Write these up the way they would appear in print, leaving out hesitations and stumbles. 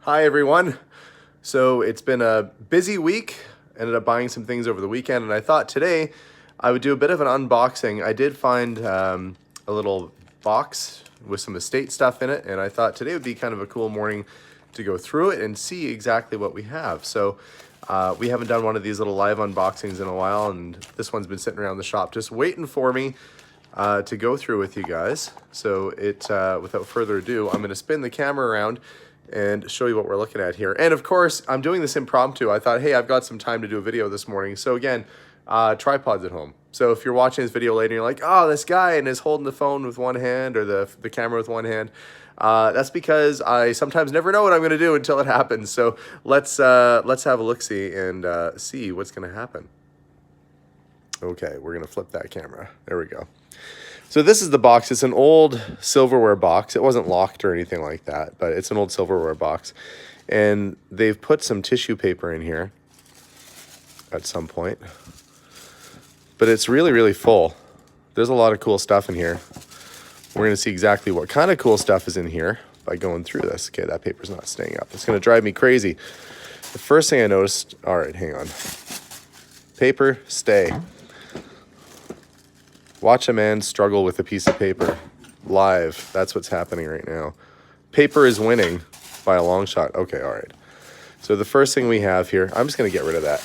Hi everyone. So it's been a busy week. Ended up buying some things over the weekend, and I thought today I would do a bit of an unboxing. I did find a little box with some estate stuff in it, and I thought today would be kind of a cool morning to go through it and see exactly what we have. So we haven't done one of these little live unboxings in a while, and this one's been sitting around the shop just waiting for me to go through with you guys. So without further ado, I'm going to spin the camera around and show you what we're looking at here. And of course, I'm doing this impromptu. I thought, hey, I've got some time to do a video this morning. So again, tripods at home. So if you're watching this video later and you're like, oh, this guy and is holding the phone with one hand or the camera with one hand, that's because I sometimes never know what I'm going to do until it happens. So let's have a look-see and see what's going to happen. Okay, we're going to flip that camera. There we go. So this is the box. It's an old silverware box. It wasn't locked or anything like that, but it's an old silverware box. And they've put some tissue paper in here at some point. But it's really, really full. There's a lot of cool stuff in here. We're going to see exactly what kind of cool stuff is in here by going through this. Okay, that paper's not staying up. It's going to drive me crazy. The first thing I noticed, all right, hang on. Paper, stay. Watch a man struggle with a piece of paper. Live. That's what's happening right now. Paper is winning by a long shot. Okay, all right. So the first thing we have here, I'm just going to get rid of that.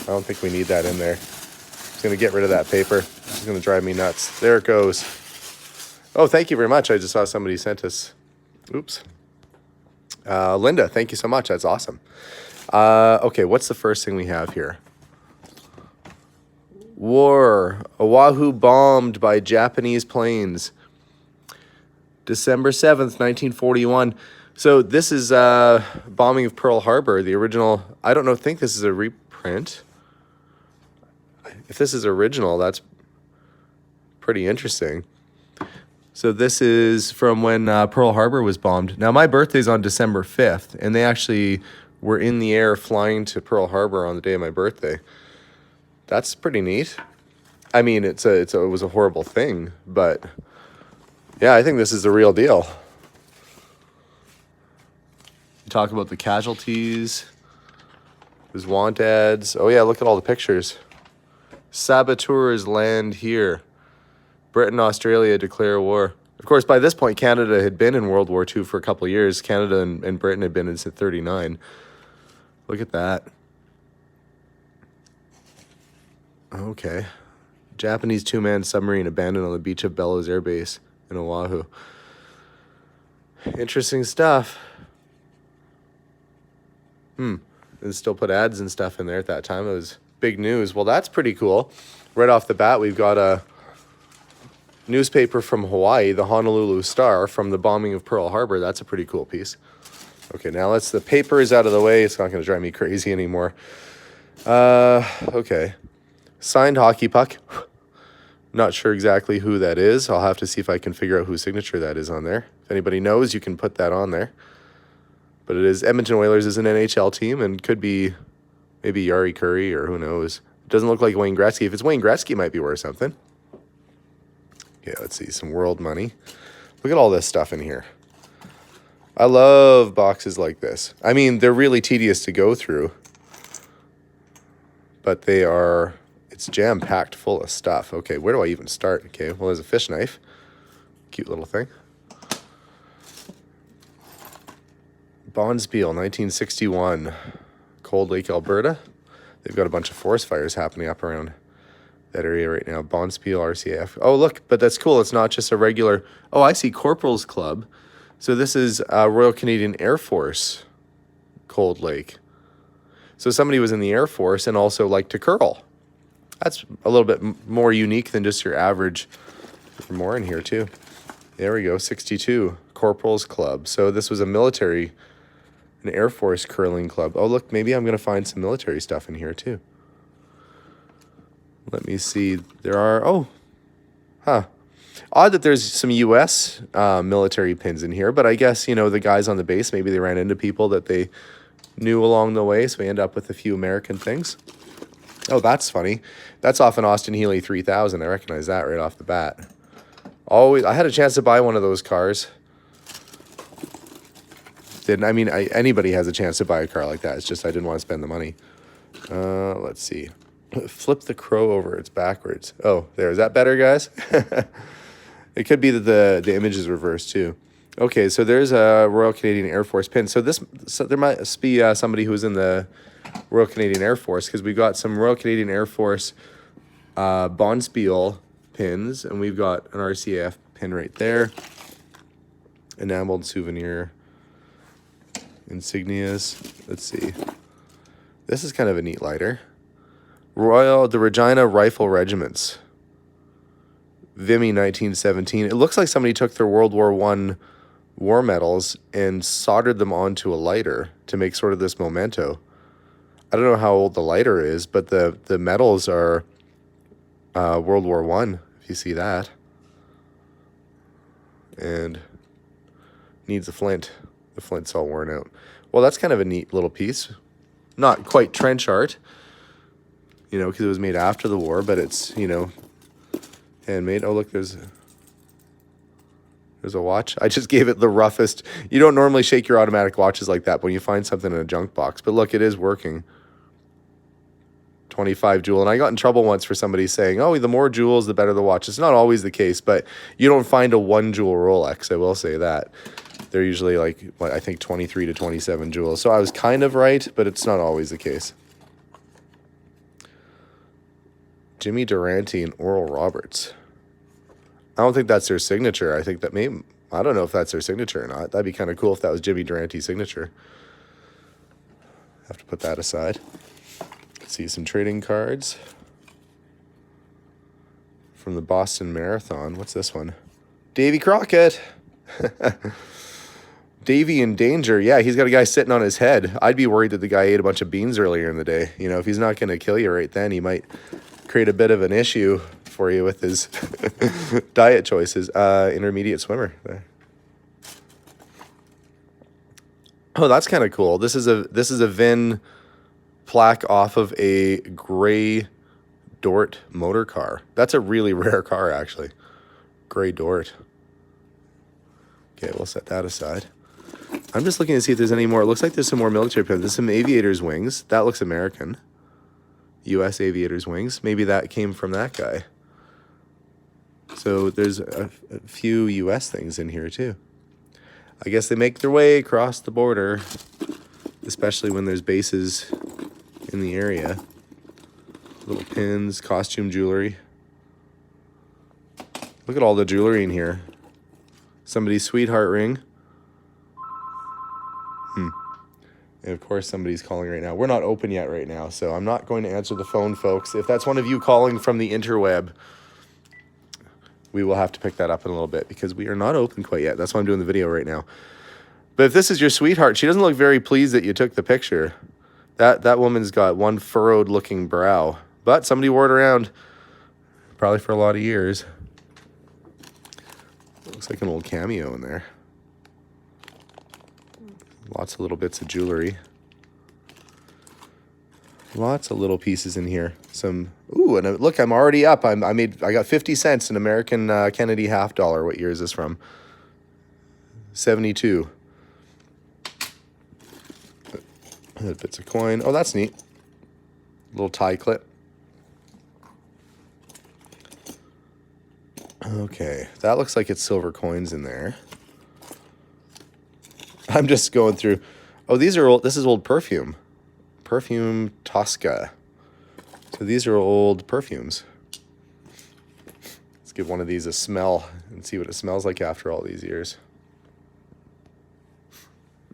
I don't think we need that in there. Just going to get rid of that paper. It's going to drive me nuts. There it goes. Oh, thank you very much. I just saw somebody sent us. Oops. Linda, thank you so much. That's awesome. Okay, what's the first thing we have here? War. Oahu bombed by Japanese planes. December 7th, 1941. So this is bombing of Pearl Harbor, the original. I don't know, think this is a reprint. If this is original, that's pretty interesting. So this is from when Pearl Harbor was bombed. Now, my birthday's on December 5th, and they actually were in the air flying to Pearl Harbor on the day of my birthday. That's pretty neat. I mean, it was a horrible thing, but yeah, I think this is the real deal. You talk about the casualties. There's want ads. Oh yeah, look at all the pictures. Saboteurs land here. Britain, Australia declare war. Of course, by this point, Canada had been in World War II for a couple of years. Canada and Britain had been in since 1939. Look at that. Okay. Japanese two-man submarine abandoned on the beach of Bellows Air Base in Oahu. Interesting stuff. And still put ads and stuff in there at that time. It was big news. Well, that's pretty cool. Right off the bat, we've got a newspaper from Hawaii, the Honolulu Star, from the bombing of Pearl Harbor. That's a pretty cool piece. Okay, now the paper is out of the way. It's not going to drive me crazy anymore. Okay. Signed hockey puck. Not sure exactly who that is. I'll have to see if I can figure out whose signature that is on there. If anybody knows, you can put that on there. But it is Edmonton Oilers is an NHL team and could be maybe Yari Curry or who knows. It doesn't look like Wayne Gretzky. If it's Wayne Gretzky, it might be worth something. Okay, let's see. Some world money. Look at all this stuff in here. I love boxes like this. I mean, they're really tedious to go through. But it's jam-packed full of stuff. Okay, where do I even start? Okay, well, there's a fish knife. Cute little thing. Bonspiel, 1961. Cold Lake, Alberta. They've got a bunch of forest fires happening up around that area right now. Bonspiel, RCAF. Oh, look, but that's cool. It's not just a regular... Oh, I see, Corporals Club. So this is Royal Canadian Air Force, Cold Lake. So somebody was in the Air Force and also liked to curl. That's a little bit more unique than just your average. There's more in here, too. There we go, 62, Corporals Club. So this was an Air Force curling club. Oh, look, maybe I'm going to find some military stuff in here, too. Let me see. Odd that there's some U.S. Military pins in here, but I guess, the guys on the base, maybe they ran into people that they knew along the way, so we end up with a few American things. Oh, that's funny. That's off an Austin Healey 3000. I recognize that right off the bat. I had a chance to buy one of those cars. interested. I mean, anybody has a chance to buy a car like that. It's just I didn't want to spend the money. Let's see. Flip the crow over. It's backwards. Oh, there. Is that better, guys? It could be that the image is reversed too. Okay, so there's a Royal Canadian Air Force pin. So there must be somebody who's in the Royal Canadian Air Force, because we've got some Royal Canadian Air Force Bonspiel pins, and we've got an RCAF pin right there. Enameled souvenir insignias. Let's see. This is kind of a neat lighter. The Regina Rifle Regiments. Vimy 1917. It looks like somebody took their World War I war medals and soldered them onto a lighter to make sort of this memento. I don't know how old the lighter is, but the medals are World War I, if you see that. And needs a flint. The flint's all worn out. Well, that's kind of a neat little piece. Not quite trench art, because it was made after the war, but it's, handmade. Oh, look, there's a watch. I just gave it the roughest. You don't normally shake your automatic watches like that when you find something in a junk box. But look, it is working. 25 jewel. And I got in trouble once for somebody saying, oh, the more jewels, the better the watch. It's not always the case, but you don't find a 1 jewel Rolex. I will say that. They're usually like, I think 23 to 27 jewels. So I was kind of right, but it's not always the case. Jimmy Durante and Oral Roberts. I don't think that's their signature. I think that I don't know if that's their signature or not. That'd be kind of cool if that was Jimmy Durante's signature. Have to put that aside. Let's see some trading cards from the Boston Marathon. What's this one? Davy Crockett. Davy in danger. Yeah, he's got a guy sitting on his head. I'd be worried that the guy ate a bunch of beans earlier in the day. If he's not going to kill you right then, he might create a bit of an issue for you with his diet choices. Intermediate swimmer there. Oh, that's kind of cool. This is a VIN plaque off of a gray Dort motor car. That's a really rare car, actually. Gray Dort. Okay, we'll set that aside. I'm just looking to see if there's any more. It looks like there's some more military pins. There's some aviator's wings. That looks American. U.S. aviator's wings. Maybe that came from that guy. So there's a few U.S. things in here, too. I guess they make their way across the border, especially when there's bases in the area. Little pins, costume jewelry. Look at all the jewelry in here. Somebody's sweetheart ring. And of course, somebody's calling right now. We're not open yet right now, so I'm not going to answer the phone, folks. If that's one of you calling from the interweb, we will have to pick that up in a little bit because we are not open quite yet. That's why I'm doing the video right now. But if this is your sweetheart, she doesn't look very pleased that you took the picture. That woman's got one furrowed-looking brow. But somebody wore it around probably for a lot of years. Looks like an old cameo in there. Lots of little bits of jewelry. Lots of little pieces in here. Ooh, and look, I'm already up. I got 50 cents, an American Kennedy half dollar. What year is this from? 72. Bits of coin. Oh, that's neat. Little tie clip. Okay, that looks like it's silver coins in there. I'm just going through. Oh, these are old. This is old perfume. Perfume Tosca. So these are old perfumes. Let's give one of these a smell and see what it smells like after all these years.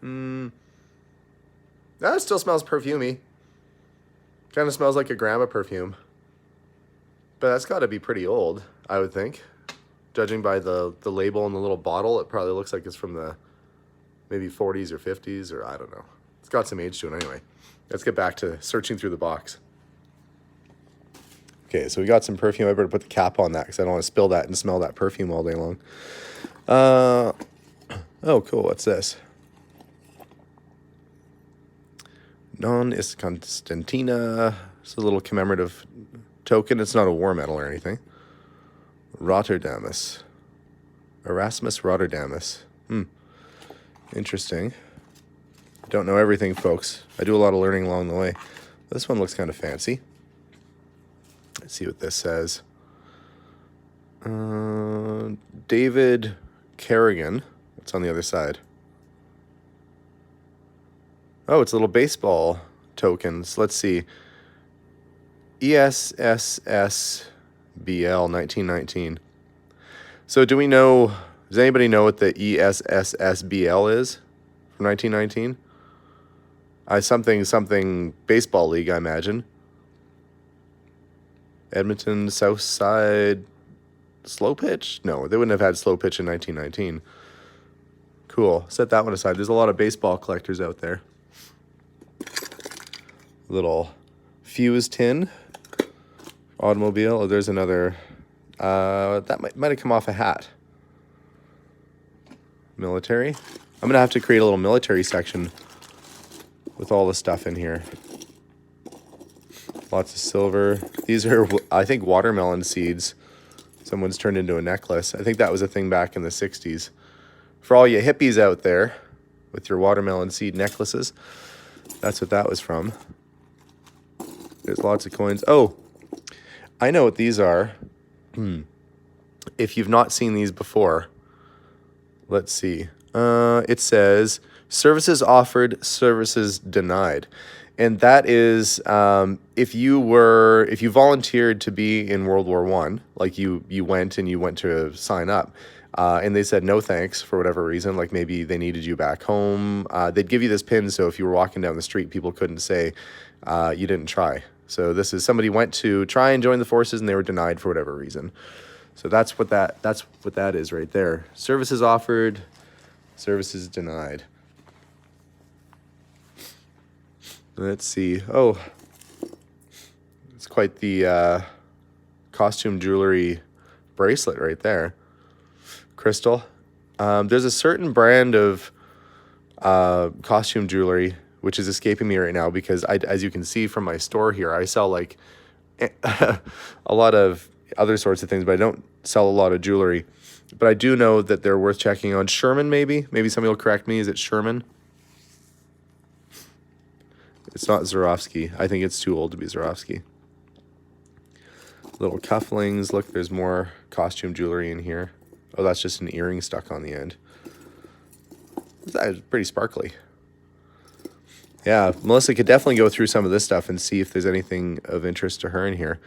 That still smells perfumey. Kind of smells like a grandma perfume. But that's got to be pretty old, I would think. Judging by the label and the little bottle, it probably looks like it's from the maybe 40s or 50s, or I don't know. It's got some age to it anyway. Let's get back to searching through the box. Okay, so we got some perfume. I better put the cap on that because I don't want to spill that and smell that perfume all day long. Oh, cool. What's this? Non is Constantina. It's a little commemorative token. It's not a war medal or anything. Rotterdamus. Erasmus Rotterdamus. Interesting. I don't know everything, folks. I do a lot of learning along the way. This one looks kind of fancy. Let's see what this says. David Kerrigan. What's on the other side? Oh, it's little baseball tokens. Let's see. ESSSBL 1919. So do we know, does anybody know what the ESSSBL is from 1919? Something baseball league, I imagine. Edmonton Southside slow pitch? No, they wouldn't have had slow pitch in 1919. Cool. Set that one aside. There's a lot of baseball collectors out there. Little fuse tin. Automobile. Oh, there's another. That might have come off a hat. Military. I'm going to have to create a little military section with all the stuff in here. Lots of silver. These are, I think, watermelon seeds. Someone's turned into a necklace. I think that was a thing back in the 60s. For all you hippies out there with your watermelon seed necklaces, that's what that was from. There's lots of coins. Oh, I know what these are. If you've not seen these before, let's see. It says, services offered, services denied. And that is if you volunteered to be in World War I, like you went to sign up, and they said no thanks for whatever reason, like maybe they needed you back home, they'd give you this pin so if you were walking down the street, people couldn't say you didn't try. So this is somebody went to try and join the forces and they were denied for whatever reason. So that's what that is right there. Services offered, services denied. Let's see. Oh, it's quite the costume jewelry bracelet right there. Crystal. There's a certain brand of costume jewelry which is escaping me right now because as you can see from my store here, I sell like a lot of other sorts of things, but I don't sell a lot of jewelry. But I do know that they're worth checking on. Sherman, maybe? Maybe somebody will correct me. Is it Sherman? It's not Swarovski. I think it's too old to be Swarovski. Little cufflings. Look, there's more costume jewelry in here. Oh, that's just an earring stuck on the end. That is pretty sparkly. Yeah, Melissa could definitely go through some of this stuff and see if there's anything of interest to her in here.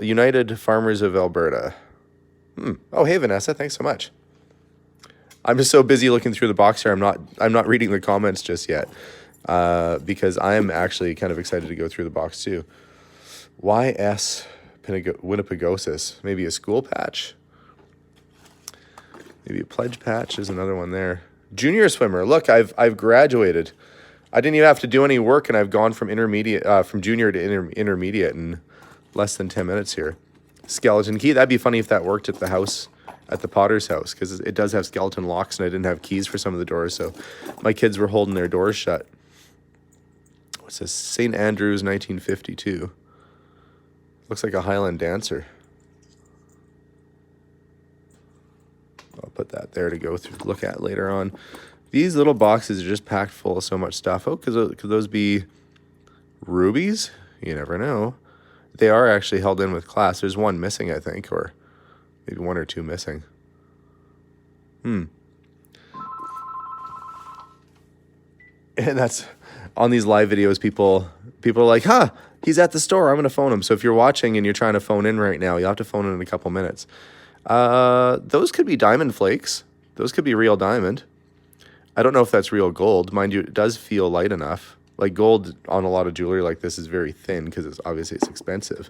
United Farmers of Alberta. Oh, hey, Vanessa. Thanks so much. I'm just so busy looking through the box here. I'm not reading the comments just yet. Because I am actually kind of excited to go through the box too. YS Winnipegosis. Maybe a school patch. Maybe a pledge patch. There's another one there. Junior swimmer. Look, I've graduated. I didn't even have to do any work, and I've gone from junior to intermediate in less than 10 minutes here. Skeleton key. That'd be funny if that worked at the house, at the Potter's house, because it does have skeleton locks, and I didn't have keys for some of the doors, so my kids were holding their doors shut. What's this? St. Andrews, 1952. Looks like a Highland dancer. I'll put that there to go through, look at later on. These little boxes are just packed full of so much stuff. Oh, could those be rubies? You never know. They are actually held in with class. There's one missing, I think, or maybe one or two missing. And that's on these live videos. People are like, "Huh, he's at the store. I'm gonna phone him." So if you're watching and you're trying to phone in right now, you'll have to phone in a couple minutes. Those could be diamond flakes. Those could be real diamond. I don't know if that's real gold. Mind you, it does feel light enough. Like gold on a lot of jewelry like this is very thin because it's expensive.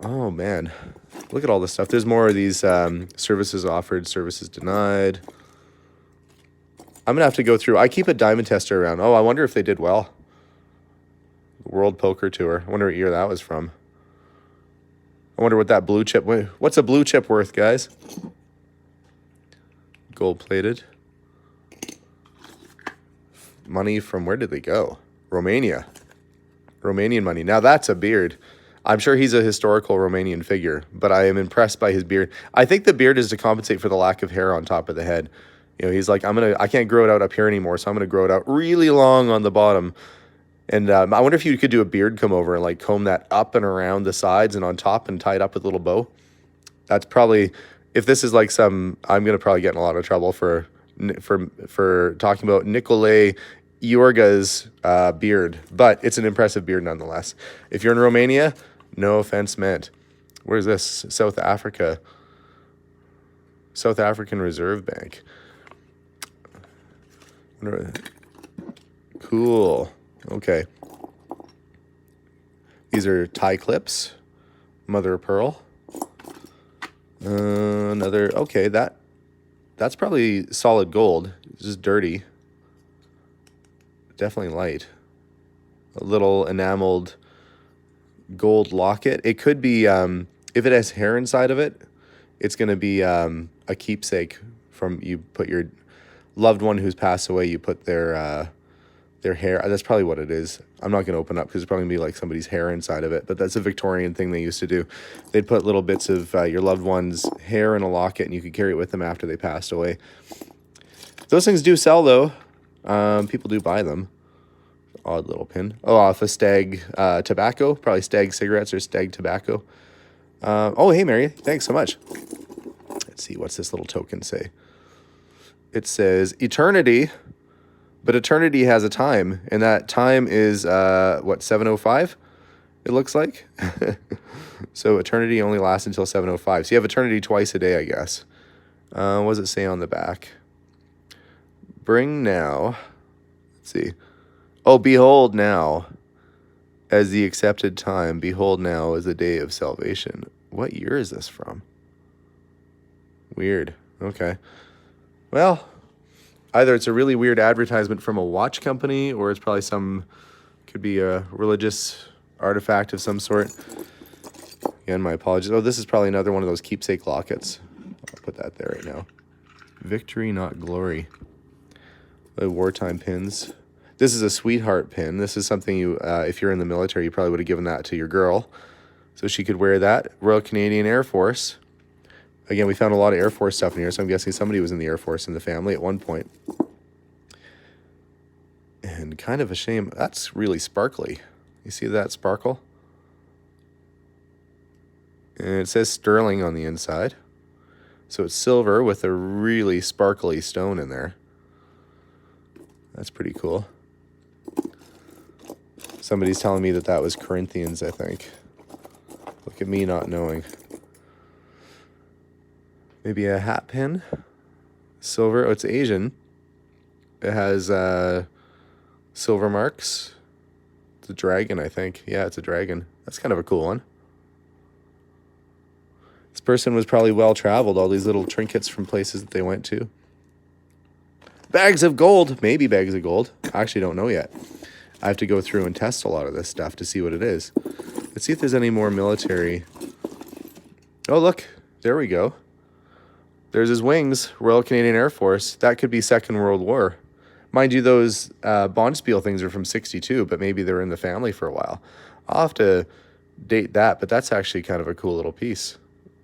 Oh man, look at all this stuff. There's more of these services offered, services denied. I'm gonna have to go through. I keep a diamond tester around. Oh, I wonder if they did well. World Poker Tour. I wonder what year that was from. I wonder what that blue chip. What's a blue chip worth, guys? Gold plated. Money from where did they go? Romania. Romanian money. Now that's a beard. I'm sure he's a historical Romanian figure, but I am impressed by his beard. I think the beard is to compensate for the lack of hair on top of the head. You know, he's like, I can't grow it out up here anymore, so I'm gonna grow it out really long on the bottom. And I wonder if you could do a beard comb over and like comb that up and around the sides and on top and tie it up with a little bow. That's probably, if this is like some, I'm gonna probably get in a lot of trouble for talking about Nicolae Iorga's beard, but it's an impressive beard nonetheless. If you're in Romania, no offense meant. Where's this? South Africa. South African Reserve Bank. Cool. Okay. These are tie clips. Mother of pearl. Another. Okay, that's probably solid gold. It's just dirty. Definitely light. A little enameled gold locket. It could be, if it has hair inside of it, it's going to be a keepsake from, you put your loved one who's passed away, you put their hair. That's probably what it is. I'm not going to open up because it's probably going to be like somebody's hair inside of it, but that's a Victorian thing they used to do. They'd put little bits of your loved one's hair in a locket, and you could carry it with them after they passed away. Those things do sell, though. People do buy them. Odd little pin. Oh, off of Stag tobacco. Probably Stag cigarettes or Stag tobacco. Oh, hey, Mary. Thanks so much. Let's see. What's this little token say? It says eternity, but eternity has a time, and that time is, 7:05? It looks like. So eternity only lasts until 7:05. So you have eternity twice a day, I guess. What does it say on the back? Bring now. Let's see. Oh, behold now as the accepted time. Behold now as the day of salvation. What year is this from? Weird. Okay. Well, either it's a really weird advertisement from a watch company, or it's probably could be a religious artifact of some sort. Again, my apologies. Oh, this is probably another one of those keepsake lockets. I'll put that there right now. Victory, not glory. The wartime pins. This is a sweetheart pin. This is something you, if you're in the military, you probably would have given that to your girl, so she could wear that. Royal Canadian Air Force. Again, we found a lot of Air Force stuff in here, so I'm guessing somebody was in the Air Force in the family at one point. And kind of a shame. That's really sparkly. You see that sparkle? And it says sterling on the inside. So it's silver with a really sparkly stone in there. That's pretty cool. Somebody's telling me that was Corinthians, I think. Look at me not knowing. Maybe a hat pin. Silver. Oh, it's Asian. It has silver marks. It's a dragon, I think. Yeah, it's a dragon. That's kind of a cool one. This person was probably well-traveled. All these little trinkets from places that they went to. Bags of gold. Maybe bags of gold. I actually don't know yet. I have to go through and test a lot of this stuff to see what it is. Let's see if there's any more military. Oh, look. There we go. There's his wings, Royal Canadian Air Force. That could be Second World War. Mind you, those Bonspiel things are from 62, but maybe they were in the family for a while. I'll have to date that, but that's actually kind of a cool little piece.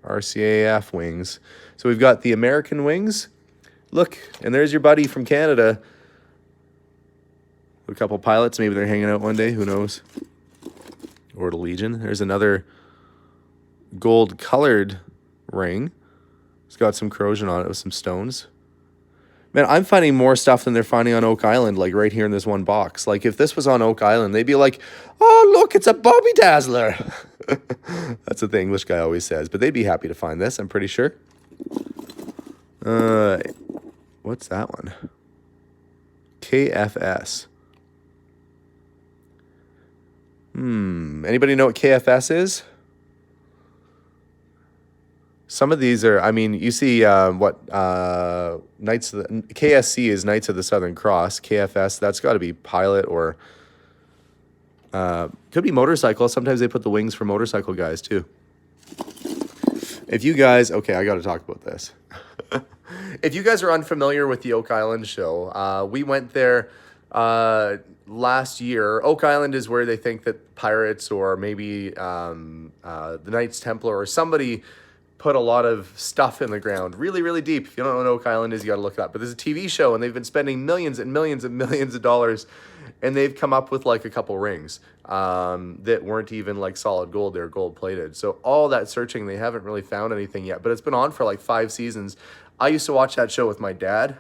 RCAF wings. So we've got the American wings. Look, and there's your buddy from Canada. A couple pilots, maybe they're hanging out one day, who knows? Or the Legion. There's another gold-colored ring. It's got some corrosion on it with some stones. Man, I'm finding more stuff than they're finding on Oak Island, like right here in this one box. Like, if this was on Oak Island, they'd be like, oh, look, it's a Bobby Dazzler. That's what the English guy always says. But they'd be happy to find this, I'm pretty sure. What's that one? KFS. Anybody know what KFS is? Some of these are, I mean, you see Knights of the, KSC is Knights of the Southern Cross. KFS, that's got to be pilot or could be motorcycle. Sometimes they put the wings for motorcycle guys too. If you guys, okay, I got to talk about this. If you guys are unfamiliar with the Oak Island show, we went there last year. Oak Island is where they think that pirates or maybe the Knights Templar or somebody put a lot of stuff in the ground really, really deep. If you don't know what Oak Island is, you got to look it up. But there's a TV show, and they've been spending millions and millions and millions of dollars, and they've come up with like a couple rings that weren't even like solid gold. They're gold plated. So all that searching, they haven't really found anything yet. But it's been on for like 5 seasons. I used to watch that show with my dad.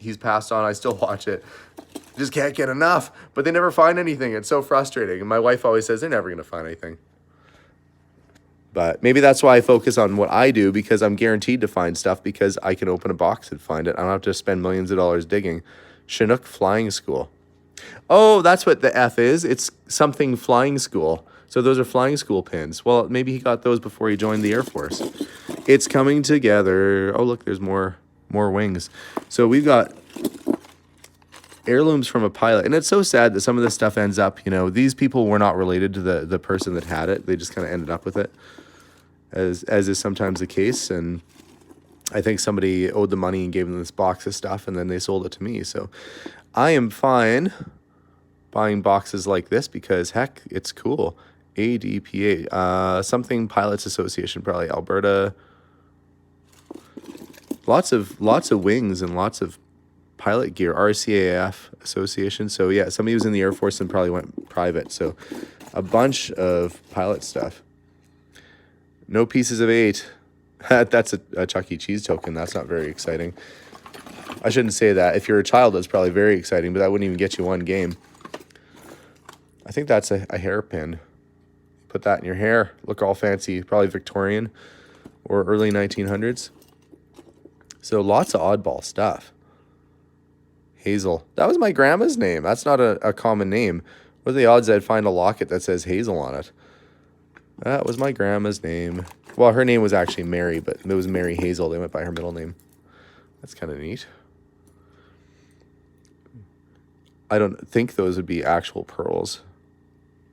He's passed on. I still watch it. Just can't get enough. But they never find anything. It's so frustrating. And my wife always says they're never going to find anything. But maybe that's why I focus on what I do, because I'm guaranteed to find stuff because I can open a box and find it. I don't have to spend millions of dollars digging. Chinook Flying School. Oh, that's what the F is. It's something flying school. So those are flying school pins. Well, maybe he got those before he joined the Air Force. It's coming together. Oh, look, there's more wings. So we've got heirlooms from a pilot. And it's so sad that some of this stuff ends up, these people were not related to the person that had it. They just kind of ended up with it, as is sometimes the case. And I think somebody owed the money and gave them this box of stuff, and then they sold it to me. So I am fine buying boxes like this because, heck, it's cool. ADPA, something Pilots Association, probably Alberta. Lots of wings and lots of pilot gear. RCAF Association. So yeah, somebody was in the Air Force and probably went private. So a bunch of pilot stuff. No pieces of 8. That's a Chuck E. Cheese token. That's not very exciting. I shouldn't say that. If you're a child, that's probably very exciting, but that wouldn't even get you one game. I think that's a hairpin. Put that in your hair. Look all fancy. Probably Victorian or early 1900s. So lots of oddball stuff. Hazel. That was my grandma's name. That's not a common name. What are the odds I'd find a locket that says Hazel on it? That was my grandma's name. Well, her name was actually Mary, but it was Mary Hazel. They went by her middle name. That's kind of neat. I don't think those would be actual pearls,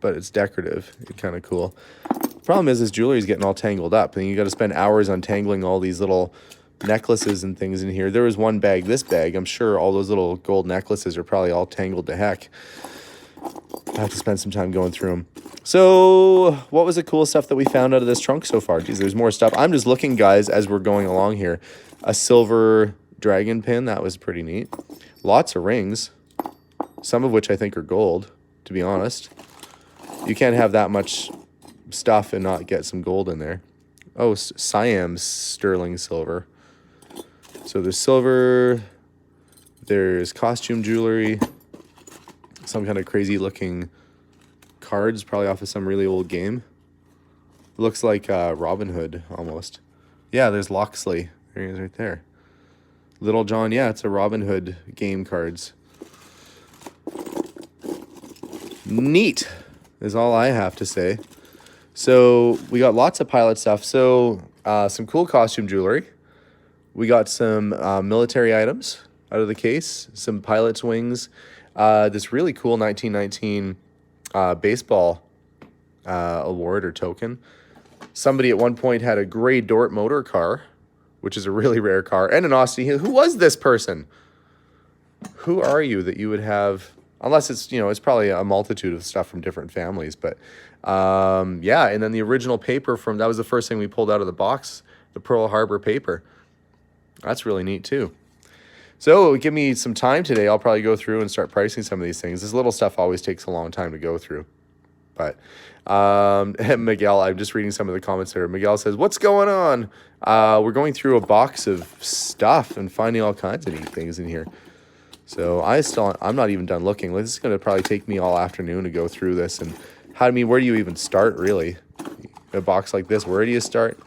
but it's decorative. It's kind of cool. Problem is, this jewelry is getting all tangled up, and you got to spend hours untangling all these little necklaces and things in here. There was one bag, this bag. I'm sure all those little gold necklaces are probably all tangled to heck. I have to spend some time going through them. So what was the cool stuff that we found out of this trunk so far? Geez, there's more stuff. I'm just looking, guys, as we're going along here. A silver dragon pin. That was pretty neat. Lots of rings, some of which I think are gold, to be honest. You can't have that much stuff and not get some gold in there. Oh, Siam's sterling silver. So there's silver, there's costume jewelry, some kind of crazy looking cards, probably off of some really old game. Looks like Robin Hood almost. Yeah, there's Loxley. There he is right there. Little John, yeah, it's a Robin Hood game cards. Neat is all I have to say. So we got lots of pilot stuff. So some cool costume jewelry. We got some military items out of the case. Some pilot's wings. This really cool 1919 baseball award or token. Somebody at one point had a gray Dort motor car, which is a really rare car, and an Austin Healey. Who was this person? Who are you that you would have? Unless it's, it's probably a multitude of stuff from different families. But yeah, and then the original paper that was the first thing we pulled out of the box, the Pearl Harbor paper. That's really neat too. So give me some time today. I'll probably go through and start pricing some of these things. This little stuff always takes a long time to go through. But Miguel, I'm just reading some of the comments here. Miguel says, what's going on? We're going through a box of stuff and finding all kinds of neat things in here. So I'm not even done looking. This is going to probably take me all afternoon to go through this. And where do you even start, really? A box like this, where do you start?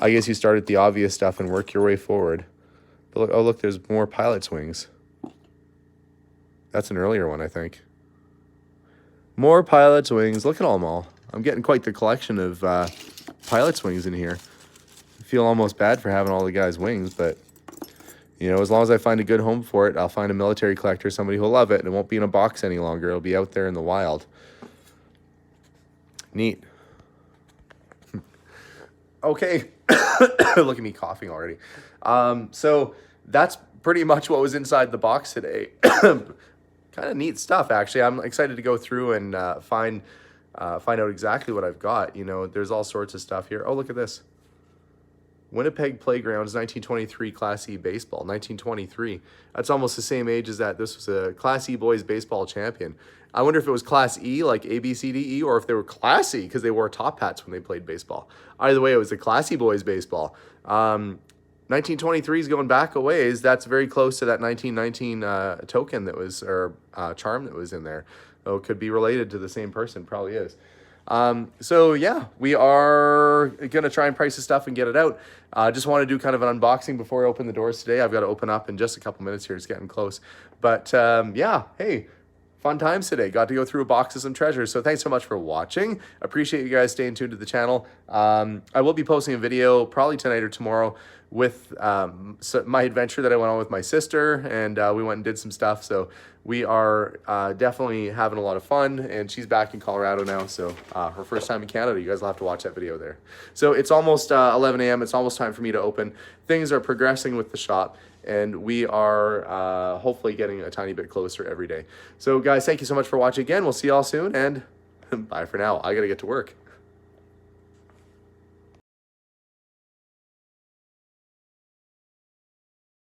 I guess you start at the obvious stuff and work your way forward. But look, oh, look, there's more pilot's wings. That's an earlier one, I think. More pilot's wings. Look at them all. I'm getting quite the collection of pilot's wings in here. I feel almost bad for having all the guys' wings, but as long as I find a good home for it, I'll find a military collector, somebody who'll love it, and it won't be in a box any longer. It'll be out there in the wild. Neat. Okay. Look at me coughing already. So that's pretty much what was inside the box today. Kind of neat stuff, actually. I'm excited to go through and find out exactly what I've got. There's all sorts of stuff here. Oh, look at this. Winnipeg Playgrounds 1923 Class E baseball. 1923. That's almost the same age as that. This was a Class E boys baseball champion. I wonder if it was Class E, like A, B, C, D, E, or if they were Class E because they wore top hats when they played baseball. Either way, it was a Class E boys baseball. 1923 is going back a ways. That's very close to that 1919 token that was, or charm that was in there. Oh, it could be related to the same person, probably is. So yeah, we are going to try and price the stuff and get it out. Just want to do kind of an unboxing before I open the doors today. I've got to open up in just a couple minutes here. It's getting close. But yeah, hey, fun times today. Got to go through a box of some treasures. So thanks so much for watching. Appreciate you guys staying tuned to the channel. I will be posting a video probably tonight or tomorrow with my adventure that I went on with my sister, and we went and did some stuff. So we are definitely having a lot of fun, and she's back in Colorado now. So her first time in Canada. You guys will have to watch that video there. So it's almost 11 a.m. It's almost time for me to open. Things are progressing with the shop, and we are hopefully getting a tiny bit closer every day. So guys, thank you so much for watching again. We'll see y'all soon, and bye for now. I gotta get to work.